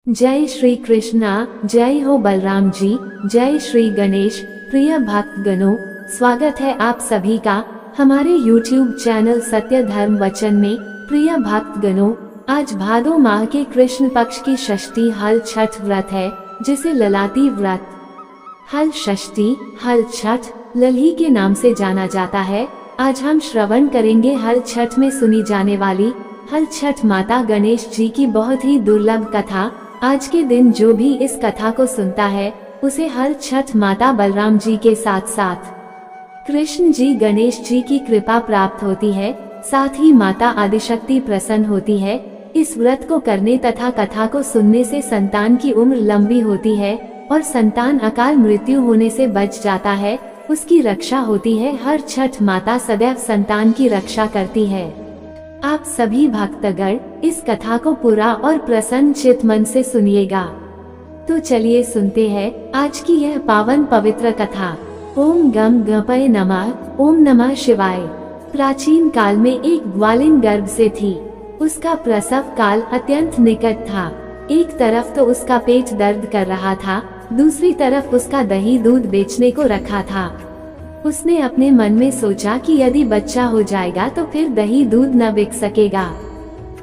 जय श्री कृष्णा। जय हो बलराम जी। जय श्री गणेश। प्रिय भक्तगणों, स्वागत है आप सभी का हमारे YouTube चैनल सत्य धर्म वचन में। प्रिय भक्तगणों, आज भादो माह के कृष्ण पक्ष की षष्ठी हल छठ व्रत है, जिसे ललाटी व्रत, हल षष्ठी, हल छठ, लल्ही के नाम से जाना जाता है। आज हम श्रवण करेंगे हल छठ में सुनी जाने वाली हल छठ माता गणेश जी की बहुत ही दुर्लभ कथा। आज के दिन जो भी इस कथा को सुनता है, उसे हल छठ माता बलराम जी के साथ साथ कृष्ण जी गणेश जी की कृपा प्राप्त होती है। साथ ही माता आदिशक्ति प्रसन्न होती है। इस व्रत को करने तथा कथा को सुनने से संतान की उम्र लंबी होती है और संतान अकाल मृत्यु होने से बच जाता है, उसकी रक्षा होती है। हर छठ माता सदैव संतान की रक्षा करती है। आप सभी भक्तगण इस कथा को पूरा और प्रसन्न चित्त मन से सुनिएगा। तो चलिए सुनते हैं आज की यह पावन पवित्र कथा। ओम गम गणपये नमः। ओम नमः शिवाय। प्राचीन काल में एक ग्वालिन गर्भ से थी। उसका प्रसव काल अत्यंत निकट था। एक तरफ तो उसका पेट दर्द कर रहा था, दूसरी तरफ उसका दही दूध बेचने को रखा था। उसने अपने मन में सोचा कि यदि बच्चा हो जाएगा तो फिर दही दूध न बिक सकेगा,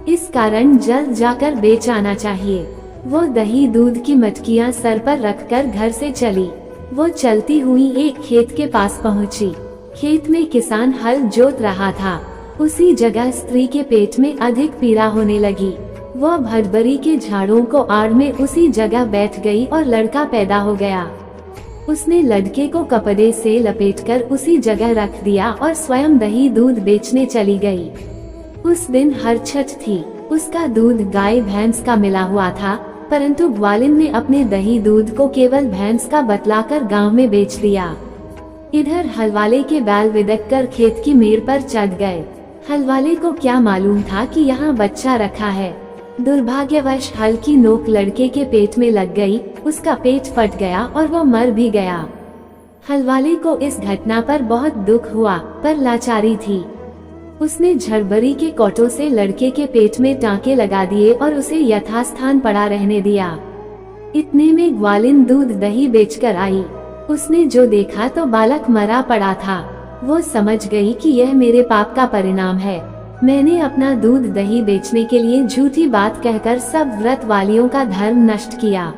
इस कारण जल्द जाकर बेच आना चाहिए। वो दही दूध की मटकियां सर पर रखकर घर से चली। वो चलती हुई एक खेत के पास पहुंची। खेत में किसान हल जोत रहा था। उसी जगह स्त्री के पेट में अधिक पीड़ा होने लगी। वह भदबरी के झाड़ों को आड़ में उसी जगह बैठ गई और लड़का पैदा हो गया। उसने लड़के को कपड़े से लपेटकर उसी जगह रख दिया और स्वयं दही दूध बेचने चली गई। उस दिन हर छठ थी। उसका दूध गाय भैंस का मिला हुआ था, परंतु ग्वालिन ने अपने दही दूध को केवल भैंस का बतलाकर गांव में बेच दिया। इधर हलवाले के बैल विदक कर खेत की मेड़ पर चढ़ गए। हलवाले को क्या मालूम था कि यहाँ बच्चा रखा है। दुर्भाग्यवश हल की नोक लड़के के पेट में लग गई। उसका पेट फट गया और वो मर भी गया। हलवाले को इस घटना पर बहुत दुख हुआ, पर लाचारी थी। उसने झड़बरी के कोटों से लड़के के पेट में टांके लगा दिए और उसे यथास्थान पड़ा रहने दिया। इतने में ग्वालिन दूध दही बेचकर आई। उसने जो देखा तो बालक मरा पड़ा था। वो समझ गई कि यह मेरे पाप का परिणाम है। मैंने अपना दूध दही बेचने के लिए झूठी बात कहकर सब व्रत वालियों का धर्म नष्ट किया।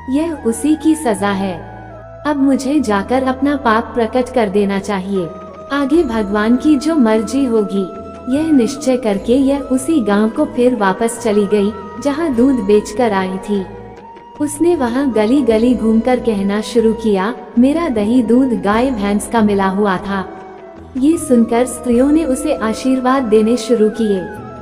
यह उसी की सजा है। अब मुझे जाकर अपना पाप प्रकट कर देना चाहिए। आगे भगवान की जो मर्जी होगी। यह निश्चय करके यह उसी गांव को फिर वापस चली गई, जहां दूध बेचकर आई थी। उसने वहां गली गली घूमकर कहना शुरू किया, मेरा दही दूध गाय भैंस का मिला हुआ था। ये सुनकर स्त्रियों ने उसे आशीर्वाद देने शुरू किए।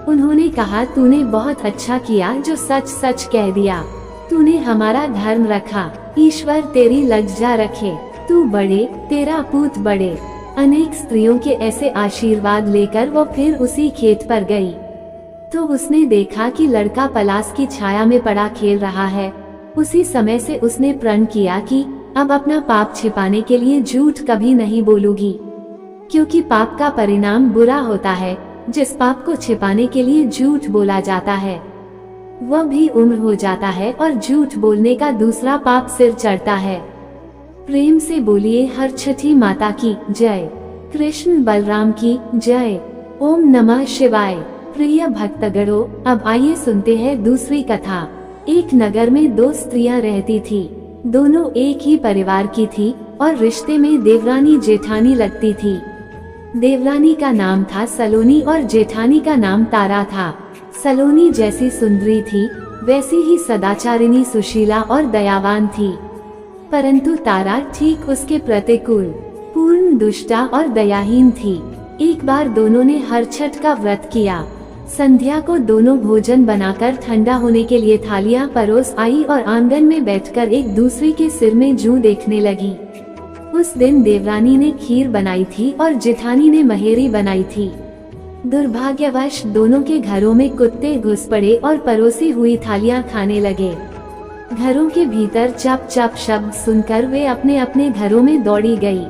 उन्होंने कहा, तूने बहुत अच्छा किया जो सच सच कह दिया। तूने हमारा धर्म रखा। ईश्वर तेरी लज्जा रखे। तू बड़े, तेरा पूत बड़े। अनेक स्त्रियों के ऐसे आशीर्वाद लेकर वो फिर उसी खेत पर गई। तो उसने देखा कि लड़का पलास की छाया में पड़ा खेल रहा है। उसी समय से उसने प्रण किया कि अब अपना पाप छिपाने के लिए झूठ कभी नहीं बोलूंगी, क्योंकि पाप का परिणाम बुरा होता है। जिस पाप को छिपाने के लिए झूठ बोला जाता है, वह भी उम्र हो जाता है और झूठ बोलने का दूसरा पाप सिर चढ़ता है। प्रेम से बोलिए हर छठी माता की जय। कृष्ण बलराम की जय। ओम नमः शिवाय। प्रिय भक्तगणों, अब आइए सुनते हैं दूसरी कथा। एक नगर में दो स्त्रियां रहती थी। दोनों एक ही परिवार की थी और रिश्ते में देवरानी जेठानी लगती थी। देवरानी का नाम था सलोनी और जेठानी का नाम तारा था। सलोनी जैसी सुंदरी थी, वैसी ही सदाचारिणी, सुशीला और दयावान थी, परंतु तारा ठीक उसके प्रतिकूल, पूर्ण दुष्टा और दयाहीन थी। एक बार दोनों ने हर छठ का व्रत किया। संध्या को दोनों भोजन बनाकर ठंडा होने के लिए थालियां परोस आई और आंगन में बैठकर एक दूसरे के सिर में जूं देखने लगी। उस दिन देवरानी ने खीर बनाई थी और जेठानी ने महेरी बनाई थी। दुर्भाग्यवश दोनों के घरों में कुत्ते घुस पड़े और परोसी हुई थालियां खाने लगे। घरों के भीतर चप चप शब्द सुनकर वे अपने अपने घरों में दौड़ी गई।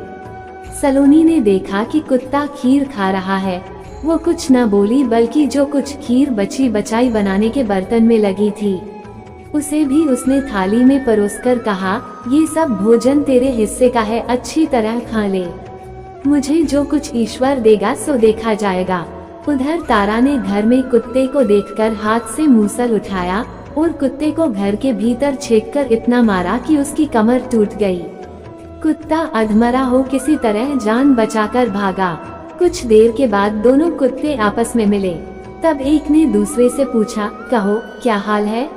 सलोनी ने देखा कि कुत्ता खीर खा रहा है। वो कुछ न बोली, बल्कि जो कुछ खीर बची बचाई बनाने के बर्तन में लगी थी, उसे भी उसने थाली में परोसकर कहा, ये सब भोजन तेरे हिस्से का है, अच्छी तरह खा ले। मुझे जो कुछ ईश्वर देगा सो देखा जाएगा। उधर तारा ने घर में कुत्ते को देखकर हाथ से मूसल उठाया और कुत्ते को घर के भीतर छेककर इतना मारा कि उसकी कमर टूट गई। कुत्ता अधमरा हो किसी तरह जान बचाकर भागा। कुछ देर के बाद दोनों कुत्ते आपस में मिले। तब एक ने दूसरे से पूछा, कहो क्या हाल है?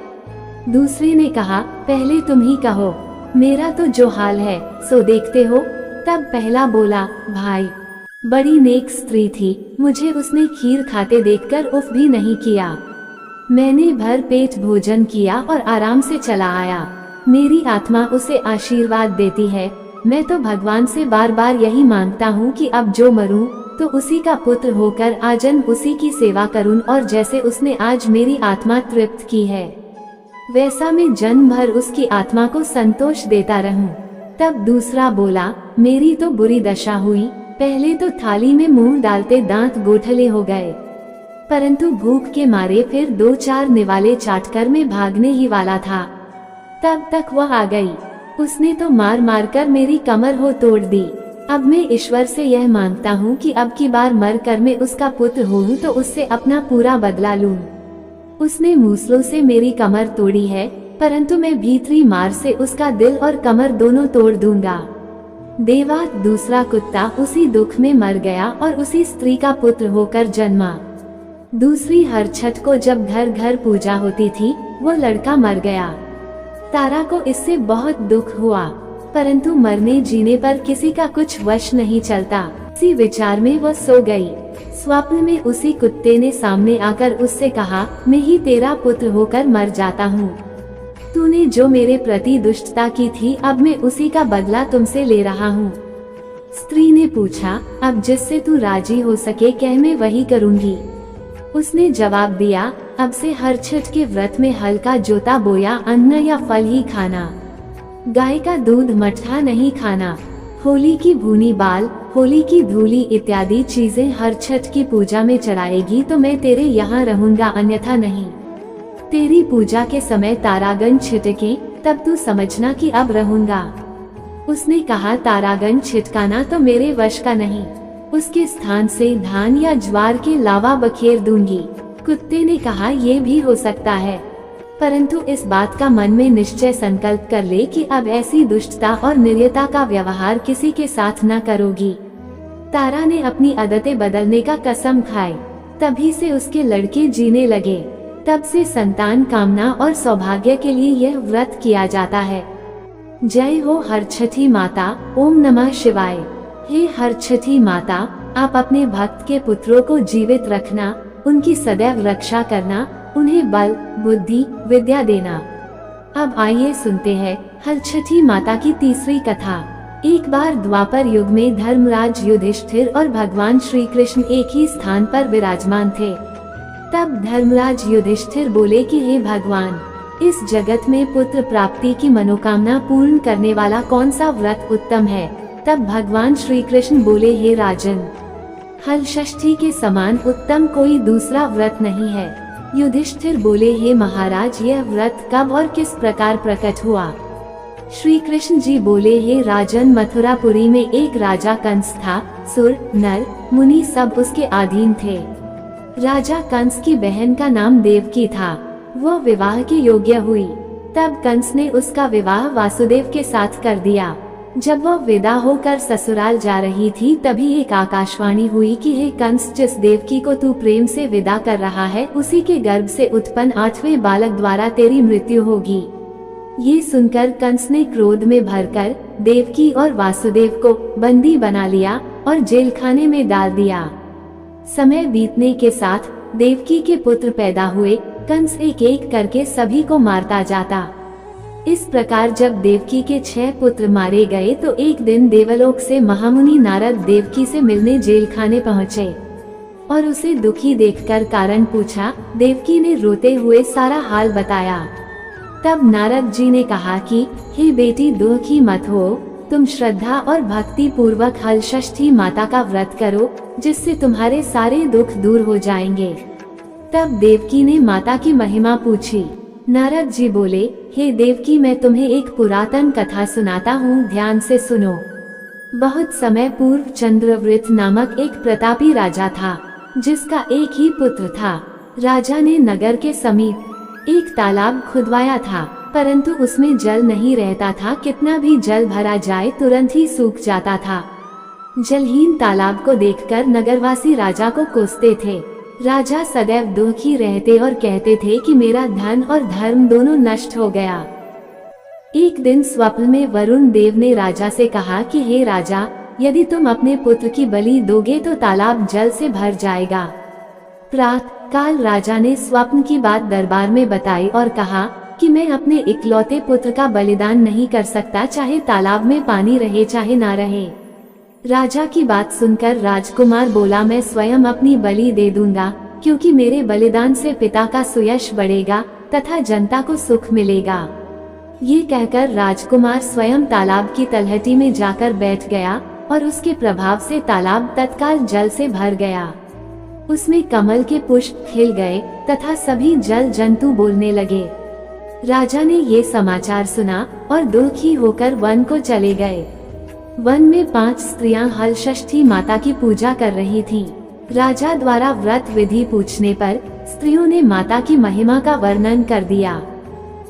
दूसरे ने कहा, पहले तुम ही कहो, मेरा तो जो हाल है सो देखते हो। तब पहला बोला, भाई बड़ी नेक स्त्री थी, मुझे उसने खीर खाते देखकर उफ भी नहीं किया। मैंने भर पेट भोजन किया और आराम से चला आया। मेरी आत्मा उसे आशीर्वाद देती है। मैं तो भगवान से बार बार यही मांगता हूँ कि अब जो मरूं तो उसी का पुत्र होकर आजन्म उसी की सेवा करूं, और जैसे उसने आज मेरी आत्मा तृप्त की है वैसा मैं जन्म भर उसकी आत्मा को संतोष देता रहूं। तब दूसरा बोला, मेरी तो बुरी दशा हुई। पहले तो थाली में मुंह डालते दांत गोठले हो गए, परंतु भूख के मारे फिर 2-4 निवाले चाटकर मैं भागने ही वाला था। तब तक वह आ गई। उसने तो मार मार कर मेरी कमर हो तोड़ दी। अब मैं ईश्वर से यह मांगता हूँ कि अब की बार मर कर मैं उसका पुत्र हूँ तो उससे अपना पूरा बदला लूं। उसने मूसलों से मेरी कमर तोड़ी है, परंतु मैं भीतरी मार से उसका दिल और कमर दोनों तोड़ दूंगा। देवात दूसरा कुत्ता उसी दुख में मर गया और उसी स्त्री का पुत्र होकर जन्मा। दूसरी हर छठ को जब घर घर पूजा होती थी वो लड़का मर गया। तारा को इससे बहुत दुख हुआ, परंतु मरने जीने पर किसी का कुछ वश नहीं चलता। इसी विचार में वो सो गई। स्वप्न में उसी कुत्ते ने सामने आकर उससे कहा, मैं ही तेरा पुत्र होकर मर जाता हूँ। तूने जो मेरे प्रति दुष्टता की थी अब मैं उसी का बदला तुमसे ले रहा हूँ। स्त्री ने पूछा, अब जिससे तू राजी हो सके कह, मैं वही करूँगी। उसने जवाब दिया, अब से हर छठ के व्रत में हल्का जोता बोया अन्न या फल ही खाना, गाय का दूध मट्ठा नहीं खाना, होली की भुनी बाल, होली की धूली इत्यादि चीजें हर छठ की पूजा में चढ़ाएगी तो मैं तेरे यहाँ रहूंगा, अन्यथा नहीं। तेरी पूजा के समय तारागण छिटके तब तू समझना कि अब रहूंगा। उसने कहा, तारागण छिटकाना तो मेरे वश का नहीं, उसके स्थान से धान या ज्वार के लावा बखेर दूंगी। कुत्ते ने कहा, ये भी हो सकता है, परंतु इस बात का मन में निश्चय संकल्प कर ले कि अब ऐसी दुष्टता और निर्दयता का व्यवहार किसी के साथ न करोगी। तारा ने अपनी आदतें बदलने का कसम खाई। तभी से उसके लड़के जीने लगे। तब से संतान कामना और सौभाग्य के लिए यह व्रत किया जाता है। जय हो हर छठी माता। ओम नमः शिवाय। हे हर छठी माता, आप अपने भक्त के पुत्रों को जीवित रखना, उनकी सदैव रक्षा करना, उन्हें बल, बुद्धि, विद्या देना। अब आइए सुनते हैं हर छठी माता की तीसरी कथा। एक बार द्वापर युग में धर्मराज युधिष्ठिर और भगवान श्री कृष्ण एक ही स्थान पर विराजमान थे। तब धर्मराज युधिष्ठिर बोले कि हे भगवान, इस जगत में पुत्र प्राप्ति की मनोकामना पूर्ण करने वाला कौन सा व्रत उत्तम है? तब भगवान श्री कृष्ण बोले, हे राजन, हल षष्ठी के समान उत्तम कोई दूसरा व्रत नहीं है। युधिष्ठिर बोले, हे महाराज, यह व्रत कब और किस प्रकार प्रकट हुआ? श्री कृष्ण जी बोले, हे राजन, मथुरापुरी में एक राजा कंस था। सुर, नर, मुनि सब उसके अधीन थे। राजा कंस की बहन का नाम देवकी था। वह विवाह के योग्य हुई। तब कंस ने उसका विवाह वासुदेव के साथ कर दिया। जब वह विदा होकर ससुराल जा रही थी तभी एक आकाशवाणी हुई कि हे कंस, जिस देवकी को तू प्रेम से विदा कर रहा है उसी के गर्भ से उत्पन्न 8वें बालक द्वारा तेरी मृत्यु होगी। ये सुनकर कंस ने क्रोध में भरकर देवकी और वासुदेव को बंदी बना लिया और जेलखाने में डाल दिया। समय बीतने के साथ देवकी के पुत्र पैदा हुए। कंस एक एक करके सभी को मारता जाता। इस प्रकार जब देवकी के 6 पुत्र मारे गए तो एक दिन देवलोक से महामुनि नारद देवकी से मिलने जेलखाने पहुँचे और उसे दुखी देखकर कारण पूछा। देवकी ने रोते हुए सारा हाल बताया। तब नारद जी ने कहा कि हे बेटी, दुखी मत हो, तुम श्रद्धा और भक्ति पूर्वक हल षष्ठी माता का व्रत करो, जिससे तुम्हारे सारे दुख दूर हो जाएंगे। तब देवकी ने माता की महिमा पूछी। नारद जी बोले, हे देवकी, मैं तुम्हें एक पुरातन कथा सुनाता हूँ, ध्यान से सुनो। बहुत समय पूर्व चंद्रवृत नामक एक प्रतापी राजा था, जिसका एक ही पुत्र था। राजा ने नगर के समीप एक तालाब खुदवाया था, परंतु उसमें जल नहीं रहता था। कितना भी जल भरा जाए तुरंत ही सूख जाता था। जलहीन तालाब को देखकर नगरवासी राजा को कोसते थे। राजा सदैव दुखी रहते और कहते थे कि मेरा धन और धर्म दोनों नष्ट हो गया। एक दिन स्वप्न में वरुण देव ने राजा से कहा कि हे राजा, यदि तुम अपने पुत्र की बलि दोगे तो तालाब जल से भर जाएगा। प्रातः काल राजा ने स्वप्न की बात दरबार में बताई और कहा कि मैं अपने इकलौते पुत्र का बलिदान नहीं कर सकता, चाहे तालाब में पानी रहे चाहे ना रहे। राजा की बात सुनकर राजकुमार बोला, मैं स्वयं अपनी बलि दे दूंगा, क्योंकि मेरे बलिदान से पिता का सुयश बढ़ेगा तथा जनता को सुख मिलेगा। ये कहकर राजकुमार स्वयं तालाब की तलहटी में जाकर बैठ गया और उसके प्रभाव से तालाब तत्काल जल से भर गया। उसमें कमल के पुष्प खिल गए तथा सभी जल जंतु बोलने लगे। राजा ने ये समाचार सुना और दुखी होकर वन को चले गए। वन में 5 स्त्रियां हलषष्ठी माता की पूजा कर रही थीं। राजा द्वारा व्रत विधि पूछने पर स्त्रियों ने माता की महिमा का वर्णन कर दिया,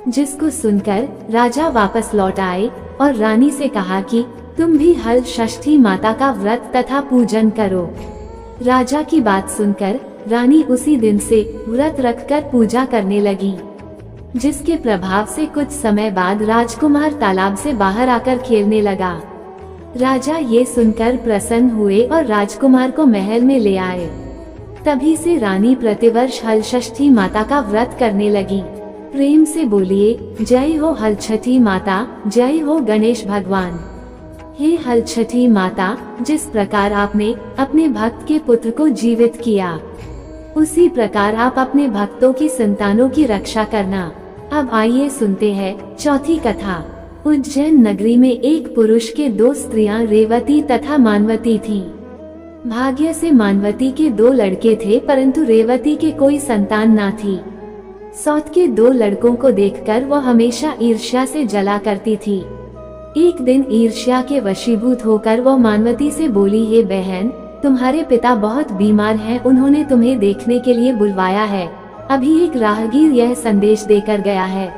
जिसको सुनकर राजा वापस लौट आए और रानी से कहा कि तुम भी हलषष्ठी माता का व्रत तथा पूजन करो। राजा की बात सुनकर रानी उसी दिन से व्रत रखकर पूजा करने लगी, जिसके प्रभाव से कुछ समय बाद राजकुमार तालाब से बाहर आकर खेलने लगा। राजा ये सुनकर प्रसन्न हुए और राजकुमार को महल में ले आए। तभी से रानी प्रतिवर्ष हलषष्ठी माता का व्रत करने लगी। प्रेम से बोलिए, जय हो हलछठी माता, जय हो गणेश भगवान। हे हलछठी माता, जिस प्रकार आपने अपने भक्त के पुत्र को जीवित किया, उसी प्रकार आप अपने भक्तों की संतानों की रक्षा करना। अब आइए सुनते हैं चौथी कथा। उज्जैन नगरी में एक पुरुष के 2 स्त्रियां रेवती तथा मानवती थीं। भाग्य से मानवती के 2 लड़के थे, परंतु रेवती के कोई संतान ना थी। सौत के 2 लड़कों को देखकर वह हमेशा ईर्ष्या से जला करती थी। एक दिन ईर्ष्या के वशीभूत होकर वह मानवती से बोली, हे बहन, तुम्हारे पिता बहुत बीमार हैं, उन्होंने तुम्हें देखने के लिए बुलवाया है। अभी एक राहगीर यह संदेश देकर गया है।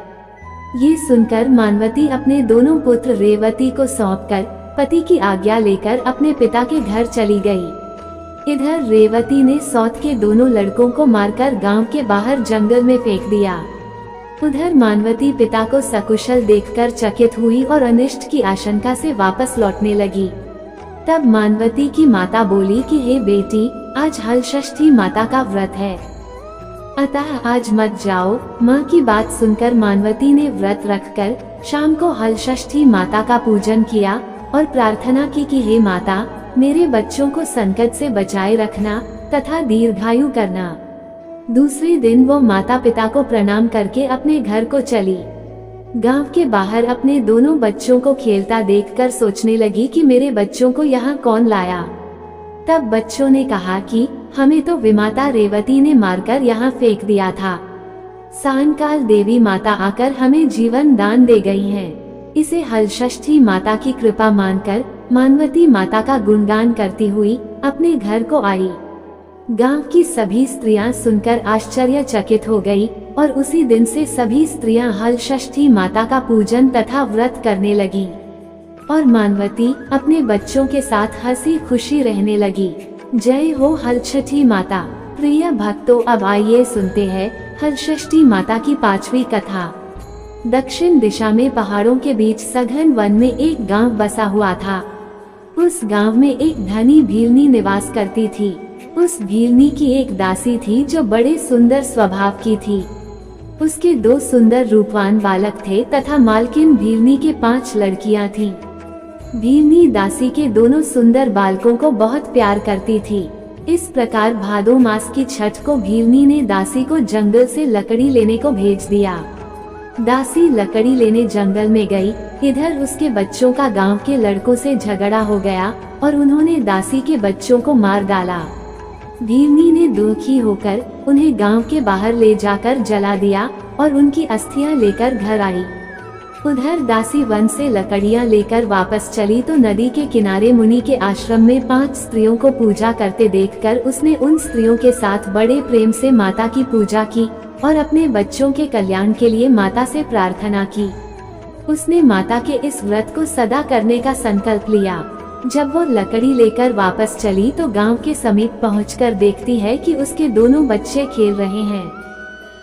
ये सुनकर मानवती अपने दोनों पुत्र रेवती को सौंपकर पति की आज्ञा लेकर अपने पिता के घर चली गई। इधर रेवती ने सौत के दोनों लड़कों को मारकर गांव के बाहर जंगल में फेंक दिया। उधर मानवती पिता को सकुशल देखकर चकित हुई और अनिष्ट की आशंका से वापस लौटने लगी। तब मानवती की माता बोली कि हे बेटी, आज हलषष्ठी माता का व्रत है, अतः आज मत जाओ। माँ की बात सुनकर मानवती ने व्रत रखकर शाम को हलषष्ठी माता का पूजन किया और प्रार्थना की कि हे माता, मेरे बच्चों को संकट से बचाए रखना तथा दीर्घायु करना। दूसरे दिन वो माता पिता को प्रणाम करके अपने घर को चली। गांव के बाहर अपने दोनों बच्चों को खेलता देखकर सोचने लगी कि मेरे बच्चों को यहाँ कौन लाया। तब बच्चों ने कहा कि हमें तो विमाता रेवती ने मारकर यहाँ फेंक दिया था। सायंकाल देवी माता आकर हमें जीवन दान दे गई हैं। इसे हलषष्ठी माता की कृपा मानकर मानवती माता का गुणगान करती हुई अपने घर को आई। गांव की सभी स्त्रियां सुनकर आश्चर्यचकित हो गई और उसी दिन से सभी स्त्रियां हलषष्ठी माता का पूजन तथा व्रत करने लगी और मानवती अपने बच्चों के साथ हंसी खुशी रहने लगी। जय हो हलषष्ठी माता। प्रिय भक्तों, अब आइए सुनते हैं हलषष्ठी माता की 5वीं कथा। दक्षिण दिशा में पहाड़ों के बीच सघन वन में एक गांव बसा हुआ था। उस गांव में एक धनी भीलनी निवास करती थी। उस भीलनी की एक दासी थी जो बड़े सुंदर स्वभाव की थी। उसके 2 सुंदर रूपवान बालक थे तथा मालकिन भीलनी के 5 लड़कियां थीं। भीलनी दासी के दोनों सुंदर बालकों को बहुत प्यार करती थी। इस प्रकार भादो मास की छठ को भीलनी ने दासी को जंगल से लकड़ी लेने को भेज दिया। दासी लकड़ी लेने जंगल में गई। इधर उसके बच्चों का गांव के लड़कों से झगड़ा हो गया और उन्होंने दासी के बच्चों को मार डाला। भीलनी ने दुखी होकर उन्हें गांव के बाहर ले जाकर जला दिया और उनकी अस्थियां लेकर घर आई। उधर दासी वन से लकड़ियां लेकर वापस चली तो नदी के किनारे मुनि के आश्रम में 5 स्त्रियों को पूजा करते देखकर उसने उन स्त्रियों के साथ बड़े प्रेम से माता की पूजा की और अपने बच्चों के कल्याण के लिए माता से प्रार्थना की। उसने माता के इस व्रत को सदा करने का संकल्प लिया। जब वो लकड़ी लेकर वापस चली तो गांव के समीप पहुंचकर देखती है कि उसके दोनों बच्चे खेल रहे हैं।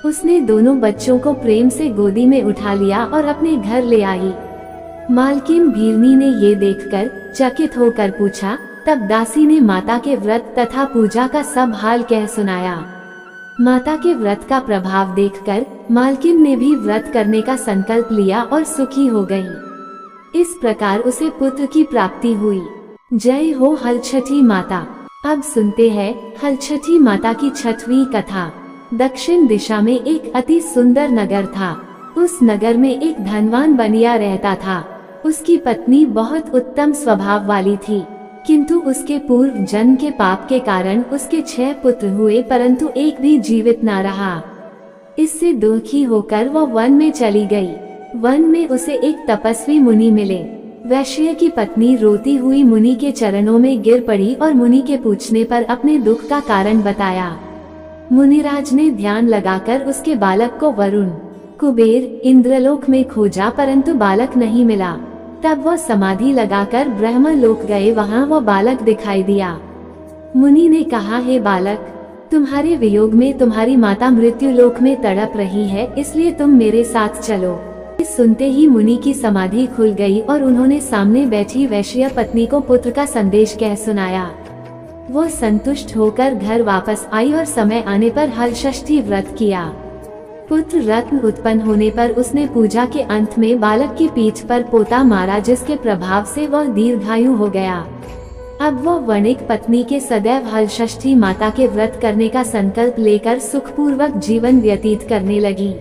उसने दोनों बच्चों को प्रेम से गोदी में उठा लिया और अपने घर ले आई। मालकिन भीरनी ने ये देखकर चकित होकर पूछा। तब दासी ने माता के व्रत तथा पूजा का सब हाल कह सुनाया। माता के व्रत का प्रभाव देखकर मालकिन ने भी व्रत करने का संकल्प लिया और सुखी हो गई। इस प्रकार उसे पुत्र की प्राप्ति हुई। जय हो हलछठी माता। अब सुनते हैं हलछठी माता की 6वीं कथा। दक्षिण दिशा में एक अति सुंदर नगर था। उस नगर में एक धनवान बनिया रहता था। उसकी पत्नी बहुत उत्तम स्वभाव वाली थी, किंतु उसके पूर्व जन्म के पाप के कारण उसके 6 पुत्र हुए परंतु एक भी जीवित न रहा। इससे दुखी होकर वह वन में चली गई। वन में उसे एक तपस्वी मुनि मिले। वैश्य की पत्नी रोती हुई मुनि के चरणों में गिर पड़ी और मुनि के पूछने पर अपने दुख का कारण बताया। मुनिराज ने ध्यान लगाकर उसके बालक को वरुण, कुबेर, इंद्रलोक में खोजा परंतु बालक नहीं मिला। तब वह समाधि लगाकर ब्रह्मलोक गए। वहां वह बालक दिखाई दिया। मुनि ने कहा, हे बालक, तुम्हारे वियोग में तुम्हारी माता मृत्यु लोक में तड़प रही है, इसलिए तुम मेरे साथ चलो। सुनते ही मुनि की समाधि खुल गई और उन्होंने सामने बैठी वैश्य पत्नी को पुत्र का संदेश कह सुनाया। वो संतुष्ट होकर घर वापस आई और समय आने पर हलषष्ठी व्रत किया। पुत्र रत्न उत्पन्न होने पर उसने पूजा के अंत में बालक की पीठ पर पोता मारा, जिसके प्रभाव से वह दीर्घायु हो गया। अब वह वणिक पत्नी के सदैव हलषष्ठी माता के व्रत करने का संकल्प लेकर सुखपूर्वक जीवन व्यतीत करने लगी।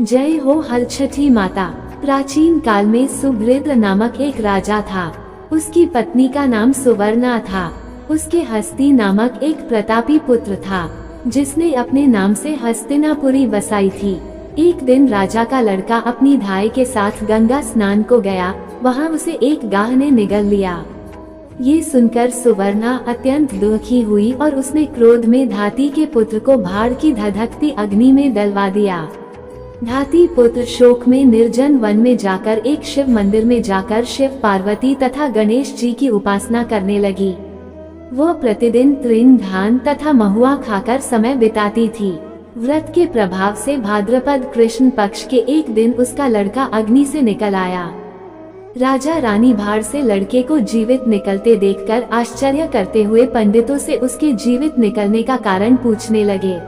जय हो हलछठी माता। प्राचीन काल में सुभृद्र नामक एक राजा था। उसकी पत्नी का नाम सुवर्णा था। उसके हस्ती नामक एक प्रतापी पुत्र था, जिसने अपने नाम से हस्तिनापुरी बसाई थी। एक दिन राजा का लड़का अपनी धाय के साथ गंगा स्नान को गया। वहां उसे एक गाय ने निगल लिया। ये सुनकर सुवर्णा अत्यंत दुखी हुई और उसने क्रोध में धाती के पुत्र को भाड़ की धधकती अग्नि में डलवा दिया। धाती पुत्र शोक में निर्जन वन में जाकर एक शिव मंदिर में जाकर शिव, पार्वती तथा गणेश जी की उपासना करने लगी। वह प्रतिदिन तृण, धान तथा महुआ खाकर समय बिताती थी। व्रत के प्रभाव से भाद्रपद कृष्ण पक्ष के एक दिन उसका लड़का अग्नि से निकल आया। राजा रानी भाड़ से लड़के को जीवित निकलते देखकर आश्चर्य करते हुए पंडितों से उसके जीवित निकलने का कारण पूछने लगे।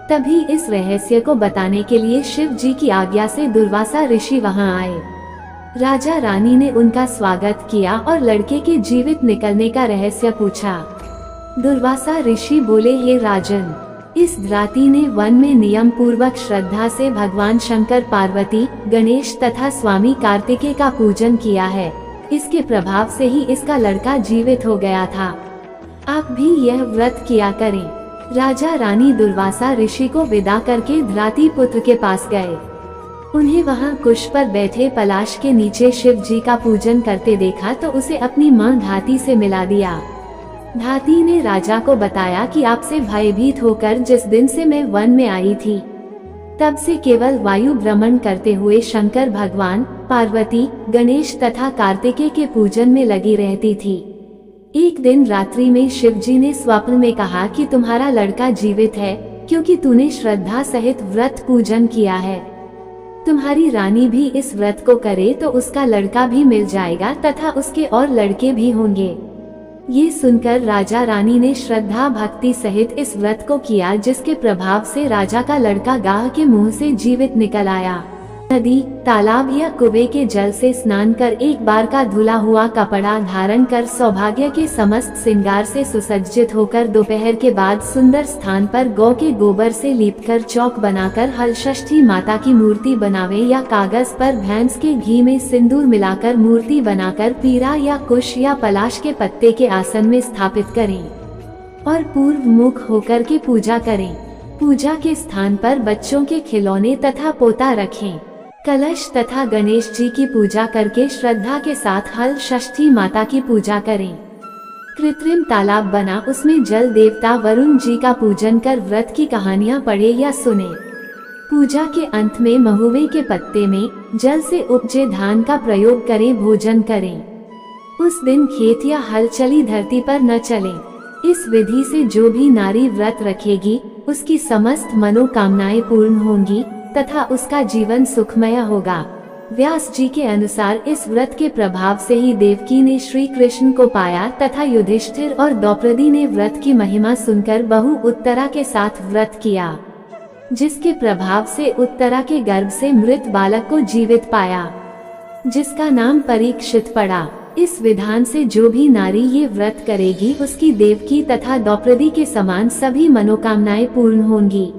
तभी इस रहस्य को बताने के लिए शिव जी की आज्ञा से दुर्वासा ऋषि वहां आए। राजा रानी ने उनका स्वागत किया और लड़के के जीवित निकलने का रहस्य पूछा। दुर्वासा ऋषि बोले, हे राजन, इस द्राति ने वन में नियम पूर्वक श्रद्धा से भगवान शंकर, पार्वती, गणेश तथा स्वामी कार्तिकेय का पूजन किया है। इसके प्रभाव से ही इसका लड़का जीवित हो गया था। आप भी यह व्रत किया करें। राजा रानी दुर्वासा ऋषि को विदा करके द्राति पुत्र के पास गए। उन्हें वहां कुश पर बैठे पलाश के नीचे शिव जी का पूजन करते देखा तो उसे अपनी मां धाती से मिला दिया। धाती ने राजा को बताया कि आपसे भयभीत होकर जिस दिन से मैं वन में आई थी, तब से केवल वायु भ्रमण करते हुए शंकर भगवान, पार्वती, गणेश तथा कार्तिकेय के पूजन में लगी रहती थी। एक दिन रात्रि में शिव जी ने स्वप्न में कहा कि तुम्हारा लड़का जीवित है, क्योंकि तूने श्रद्धा सहित व्रत पूजन किया है। तुम्हारी रानी भी इस व्रत को करे तो उसका लड़का भी मिल जाएगा तथा उसके और लड़के भी होंगे। ये सुनकर राजा रानी ने श्रद्धा भक्ति सहित इस व्रत को किया, जिसके प्रभाव से राजा का लड़का गाय के मुंह से जीवित निकल आया। नदी, तालाब या कुएं के जल से स्नान कर एक बार का धुला हुआ कपड़ा धारण कर सौभाग्य के समस्त श्रृंगार से सुसज्जित होकर दोपहर के बाद सुंदर स्थान पर गौ के गोबर से लीपकर चौक बनाकर हलषष्ठी माता की मूर्ति बनावे या कागज पर भैंस के घी में सिंदूर मिलाकर मूर्ति बनाकर पीरा या कुश या पलाश के पत्ते के आसन में स्थापित करें और पूर्व मुख होकर के पूजा करें। पूजा के स्थान पर बच्चों के खिलौने तथा पोता रखें। कलश तथा गणेश जी की पूजा करके श्रद्धा के साथ हल षष्ठी माता की पूजा करें। कृत्रिम तालाब बना उसमें जल देवता वरुण जी का पूजन कर व्रत की कहानियां पढ़े या सुने। पूजा के अंत में महुए के पत्ते में जल से उपजे धान का प्रयोग करें, भोजन करें। उस दिन खेत या हल चली धरती पर न चलें। इस विधि से जो भी नारी व्रत रखेगी उसकी समस्त मनोकामनाएं पूर्ण होंगी तथा उसका जीवन सुखमय होगा। व्यास जी के अनुसार इस व्रत के प्रभाव से ही देवकी ने श्री कृष्ण को पाया तथा युधिष्ठिर और द्रौपदी ने व्रत की महिमा सुनकर बहु उत्तरा के साथ व्रत किया, जिसके प्रभाव से उत्तरा के गर्भ से मृत बालक को जीवित पाया, जिसका नाम परीक्षित पड़ा। इस विधान से जो भी नारी ये व्रत करेगी उसकी देवकी तथा द्रौपदी के समान सभी मनोकामनाएं पूर्ण होंगी।